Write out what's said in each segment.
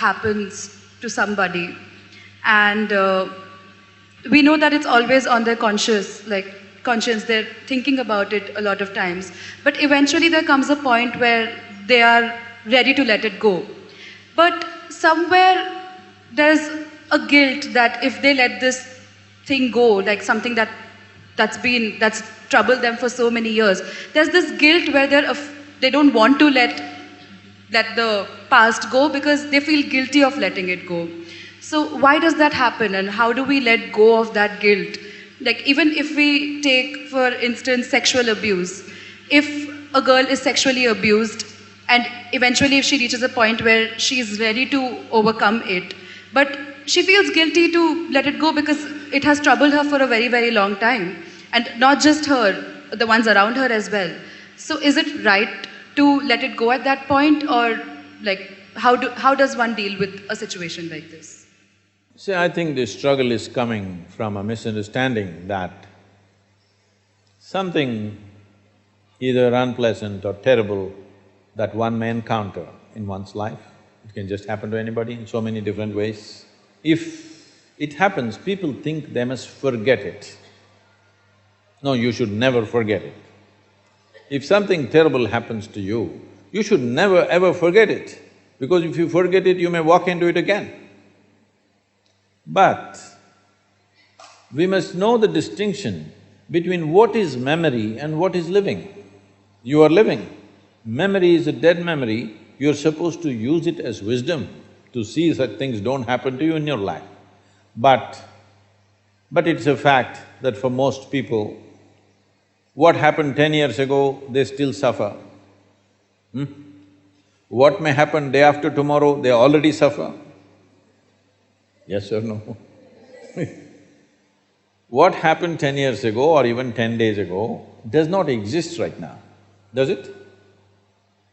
happens to somebody, and we know that it's always on their conscience, they're thinking about it a lot of times, but eventually there comes a point where they are ready to let it go. But somewhere there's a guilt that if they let this thing go, like something that's troubled them for so many years, there's this guilt where they don't want to let the past go because they feel guilty of letting it go. So why does that happen, and how do we let go of that guilt? Like, even if we take, for instance, sexual abuse, if a girl is sexually abused and eventually if she reaches a point where she's ready to overcome it, but she feels guilty to let it go because it has troubled her for a very, very long time, and not just her, the ones around her as well. So is it right to let it go at that point, or like how does one deal with a situation like this? See, I think this struggle is coming from a misunderstanding that something either unpleasant or terrible that one may encounter in one's life, it can just happen to anybody in so many different ways. If it happens, people think they must forget it. No, you should never forget it. If something terrible happens to you, you should never ever forget it, because if you forget it, you may walk into it again. But we must know the distinction between what is memory and what is living. You are living. Memory is a dead memory, you're supposed to use it as wisdom to see such things don't happen to you in your life. But it's a fact that for most people, what happened 10 years ago, they still suffer. What may happen day after tomorrow, they already suffer. Yes or no? What happened 10 years ago or even 10 days ago does not exist right now, does it?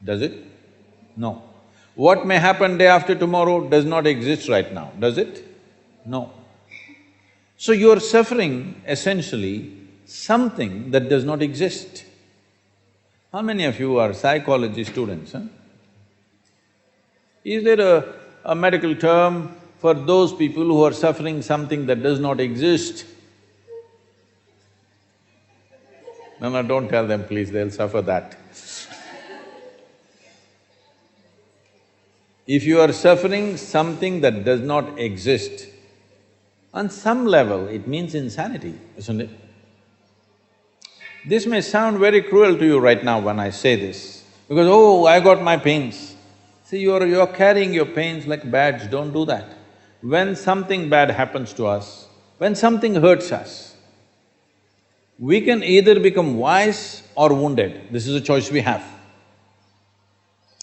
Does it? No. What may happen day after tomorrow does not exist right now, does it? No. So you're suffering essentially something that does not exist. How many of you are psychology students, huh? Is there a medical term for those people who are suffering something that does not exist? No, don't tell them please, they'll suffer that. If you are suffering something that does not exist, on some level it means insanity, isn't it? This may sound very cruel to you right now when I say this, because, oh, I got my pains. See, you're carrying your pains like badge, don't do that. When something bad happens to us, when something hurts us, we can either become wise or wounded. This is a choice we have.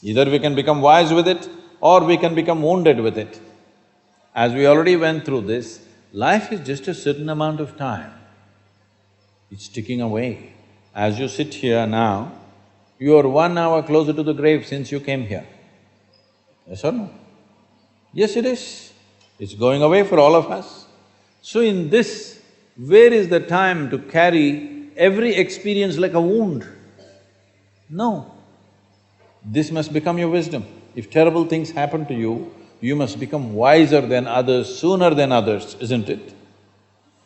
Either we can become wise with it or we can become wounded with it. As we already went through this, life is just a certain amount of time. It's ticking away. As you sit here now, you are 1 hour closer to the grave since you came here. Yes or no? Yes, it is. It's going away for all of us. So in this, where is the time to carry every experience like a wound? No. This must become your wisdom. If terrible things happen to you, you must become wiser than others, sooner than others, isn't it?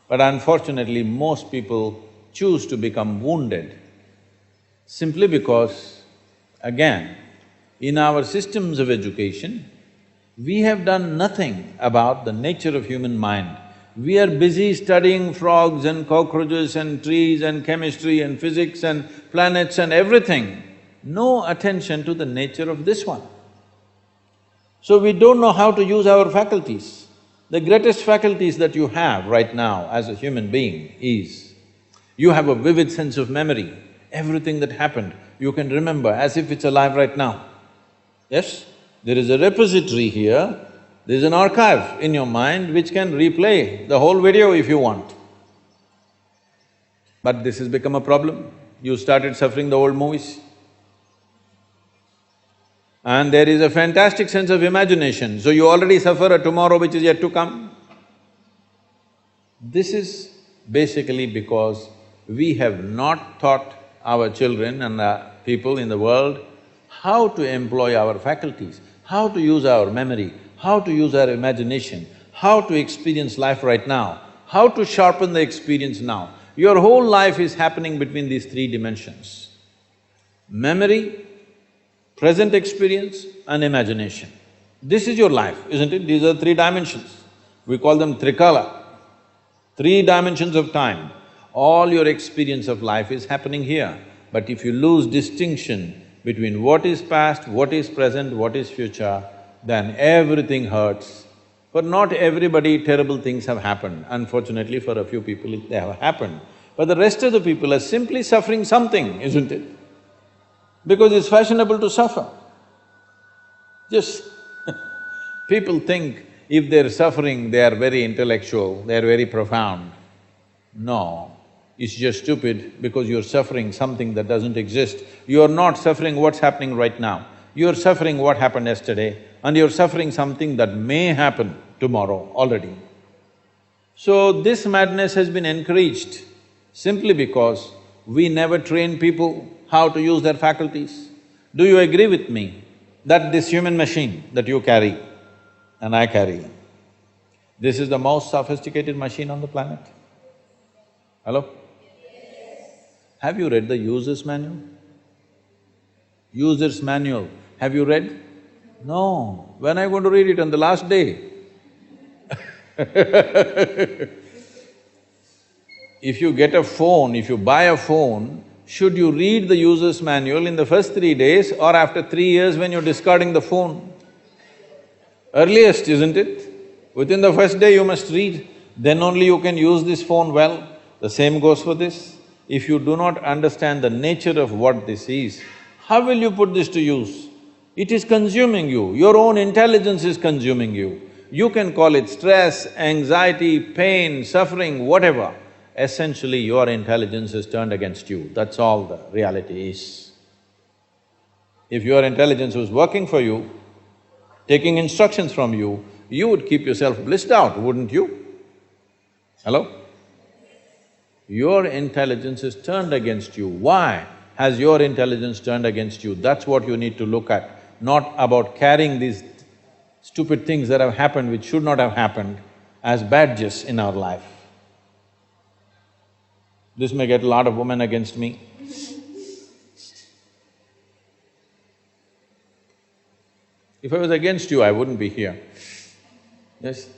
But unfortunately, most people choose to become wounded simply because, again, in our systems of education, we have done nothing about the nature of human mind. We are busy studying frogs and cockroaches and trees and chemistry and physics and planets and everything. No attention to the nature of this one. So we don't know how to use our faculties. The greatest faculties that you have right now as a human being is, you have a vivid sense of memory. Everything that happened, you can remember as if it's alive right now. Yes? There is a repository here, there is an archive in your mind which can replay the whole video if you want. But this has become a problem. You started suffering the old movies. And there is a fantastic sense of imagination, so you already suffer a tomorrow which is yet to come. This is basically because we have not taught our children and people in the world how to employ our faculties, how to use our memory, how to use our imagination, how to experience life right now, how to sharpen the experience now. Your whole life is happening between these three dimensions: memory, present experience and imagination. This is your life, isn't it? These are three dimensions. We call them trikala, three dimensions of time. All your experience of life is happening here. But if you lose distinction between what is past, what is present, what is future, then everything hurts. For not everybody, terrible things have happened. Unfortunately, for a few people, they have happened. But the rest of the people are simply suffering something, isn't it? Because it's fashionable to suffer. Just people think if they're suffering, they are very intellectual, they are very profound. No, it's just stupid because you're suffering something that doesn't exist. You're not suffering what's happening right now. You're suffering what happened yesterday and you're suffering something that may happen tomorrow already. So this madness has been encouraged simply because we never train people how to use their faculties. Do you agree with me that this human machine that you carry and I carry, this is the most sophisticated machine on the planet? Hello? Have you read the user's manual? User's manual, have you read? No. When are you going to read it? On the last day? If you get a phone, if you buy a phone, should you read the user's manual in the first 3 days or after 3 years when you're discarding the phone? Earliest, isn't it? Within the first day you must read, then only you can use this phone well. The same goes for this. If you do not understand the nature of what this is, how will you put this to use? It is consuming you, your own intelligence is consuming you. You can call it stress, anxiety, pain, suffering, whatever. Essentially, your intelligence is turned against you, that's all the reality is. If your intelligence was working for you, taking instructions from you, you would keep yourself blissed out, wouldn't you? Hello? Your intelligence is turned against you. Why has your intelligence turned against you? That's what you need to look at, not about carrying these stupid things that have happened which should not have happened as badges in our life. This may get a lot of women against me. If I was against you, I wouldn't be here. Yes?